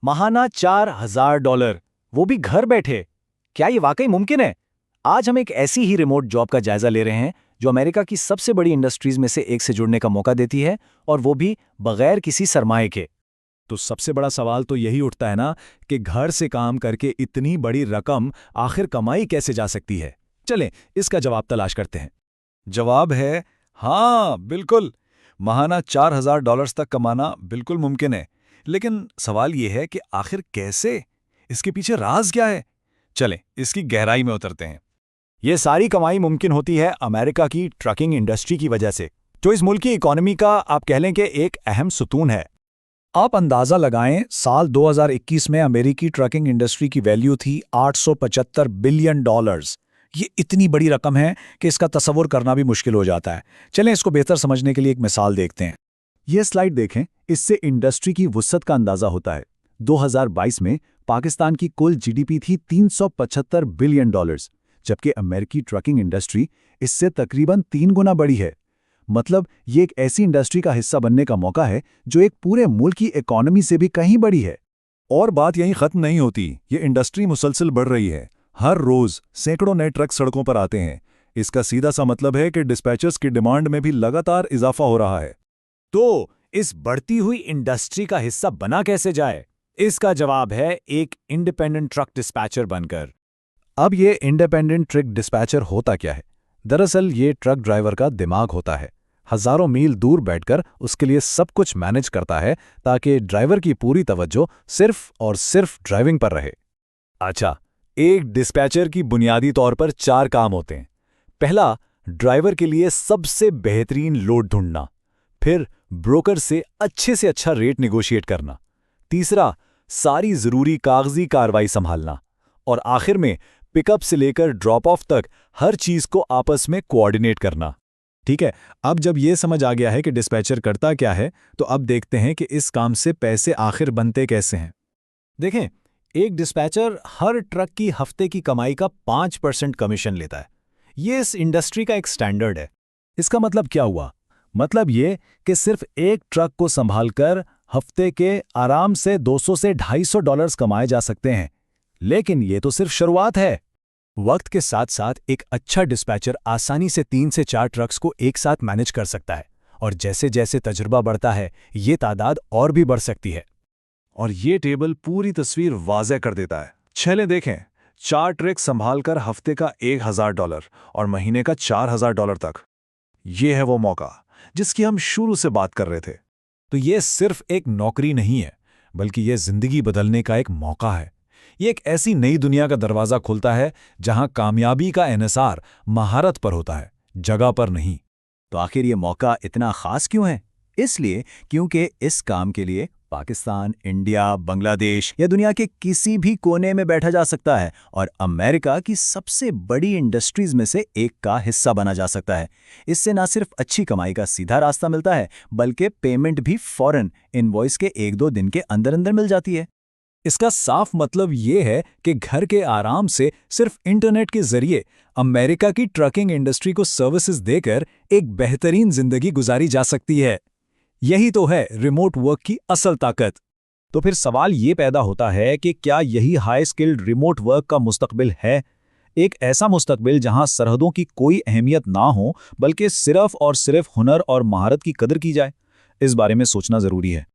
महाना $4,000, वो भी घर बैठे। क्या ये वाकई मुमकिन है? आज हम एक ऐसी ही रिमोट जॉब का जायजा ले रहे हैं जो अमेरिका की सबसे बड़ी इंडस्ट्रीज में से एक से जुड़ने का मौका देती है, और वो भी बगैर किसी सरमाए के। तो सबसे बड़ा सवाल तो यही उठता है ना कि घर से काम करके इतनी बड़ी रकम आखिर कमाई कैसे जा सकती है। चलें इसका जवाब तलाश करते हैं। जवाब है हाँ, बिल्कुल। महाना $4,000 तक कमाना बिल्कुल मुमकिन है। लेकिन सवाल यह है कि आखिर कैसे? इसके पीछे राज क्या है? चलें इसकी गहराई में उतरते हैं। ये सारी कमाई मुमकिन होती है अमेरिका की ट्रकिंग इंडस्ट्री की वजह से, जो इस मुल्क की इकोनॉमी का आप कह लें कि एक अहम सुतून है। आप अंदाजा लगाएं, साल 2021 में अमेरिकी ट्रकिंग इंडस्ट्री की वैल्यू थी $875 बिलियन। ये इतनी बड़ी रकम है कि इसका तसव्वुर करना भी मुश्किल हो जाता है। चलें इसको बेहतर समझने के लिए एक मिसाल देखते हैं। यह स्लाइड देखें, इससे इंडस्ट्री की वुसअत का अंदाजा होता है। 2022 में पाकिस्तान की कुल जीडीपी थी $375 बिलियन, जबकि अमेरिकी ट्रकिंग इंडस्ट्री इससे तकरीबन 3 गुना बड़ी है। मतलब ये एक ऐसी इंडस्ट्री का हिस्सा बनने का मौका है जो एक पूरे मुल्क की इकोनॉमी से भी कहीं बड़ी है। और बात यहीं खत्म नहीं होती, ये इंडस्ट्री मुसलसल बढ़ रही है। हर रोज सैकड़ों नए ट्रक सड़कों पर आते हैं। इसका सीधा सा मतलब है कि डिस्पैचर्स की डिमांड में भी लगातार इजाफा हो रहा है। तो इस बढ़ती हुई इंडस्ट्री का हिस्सा बना कैसे जाए? इसका जवाब है एक इंडिपेंडेंट ट्रक डिस्पैचर बनकर। अब ये इंडिपेंडेंट ट्रक डिस्पैचर होता क्या है? दरअसल ये ट्रक ड्राइवर का दिमाग होता है। हजारों मील दूर बैठकर उसके लिए सब कुछ मैनेज करता है ताकि ड्राइवर की पूरी तवज्जो सिर्फ और सिर्फ ड्राइविंग पर रहे। अच्छा, एक डिस्पैचर की बुनियादी तौर पर 4 काम होते हैं। पहला, ड्राइवर के लिए सबसे बेहतरीन लोड ढूंढना। फिर ब्रोकर से अच्छा रेट निगोशिएट करना। तीसरा, सारी जरूरी कागजी कार्रवाई संभालना। और आखिर में पिकअप से लेकर ड्रॉप ऑफ तक हर चीज को आपस में कोऑर्डिनेट करना। ठीक है, अब जब ये समझ आ गया है कि डिस्पैचर करता क्या है, तो अब देखते हैं कि इस काम से पैसे आखिर बनते कैसे हैं। देखें, एक डिस्पैचर हर ट्रक की हफ्ते की कमाई का 5% कमीशन लेता है। ये इस इंडस्ट्री का एक स्टैंडर्ड है। इसका मतलब क्या हुआ? मतलब ये कि सिर्फ एक ट्रक को संभालकर हफ्ते के आराम से $200 से $250 कमाए जा सकते हैं। लेकिन ये तो सिर्फ शुरुआत है। वक्त के साथ साथ एक अच्छा डिस्पैचर आसानी से 3 से 4 ट्रक्स को एक साथ मैनेज कर सकता है, और जैसे जैसे तजुर्बा बढ़ता है ये तादाद और भी बढ़ सकती है। और ये टेबल पूरी तस्वीर वाज़ेह कर देता है। चलें देखें, 4 ट्रक संभालकर हफ्ते का $1,000 और महीने का $4,000 तक। ये है वो मौका जिसकी हम शुरू से बात कर रहे थे। तो ये सिर्फ एक नौकरी नहीं है, बल्कि ये जिंदगी बदलने का एक मौका है। ये एक ऐसी नई दुनिया का दरवाज़ा खुलता है जहां कामयाबी का इन्हिसार महारत पर होता है, जगह पर नहीं। तो आखिर ये मौका इतना खास क्यों है? इसलिए क्योंकि इस काम के लिए पाकिस्तान, इंडिया, बांग्लादेश या दुनिया के किसी भी कोने में बैठा जा सकता है और अमेरिका की सबसे बड़ी इंडस्ट्रीज में से एक का हिस्सा बना जा सकता है। इससे ना सिर्फ अच्छी कमाई का सीधा रास्ता मिलता है, बल्कि पेमेंट भी फौरन इनवॉइस के 1-2 दिन के अंदर अंदर मिल जाती है। इसका साफ मतलब ये है कि घर के आराम से सिर्फ इंटरनेट के जरिए अमेरिका की ट्रकिंग इंडस्ट्री को सर्विसेज देकर एक बेहतरीन जिंदगी गुजारी जा सकती है। यही तो है रिमोट वर्क की असल ताकत। तो फिर सवाल ये पैदा होता है कि क्या यही हाई स्किल्ड रिमोट वर्क का मुस्तकबिल है? एक ऐसा मुस्तकबिल जहां सरहदों की कोई अहमियत ना हो, बल्कि सिर्फ और सिर्फ हुनर और महारत की कदर की जाए? इस बारे में सोचना जरूरी है।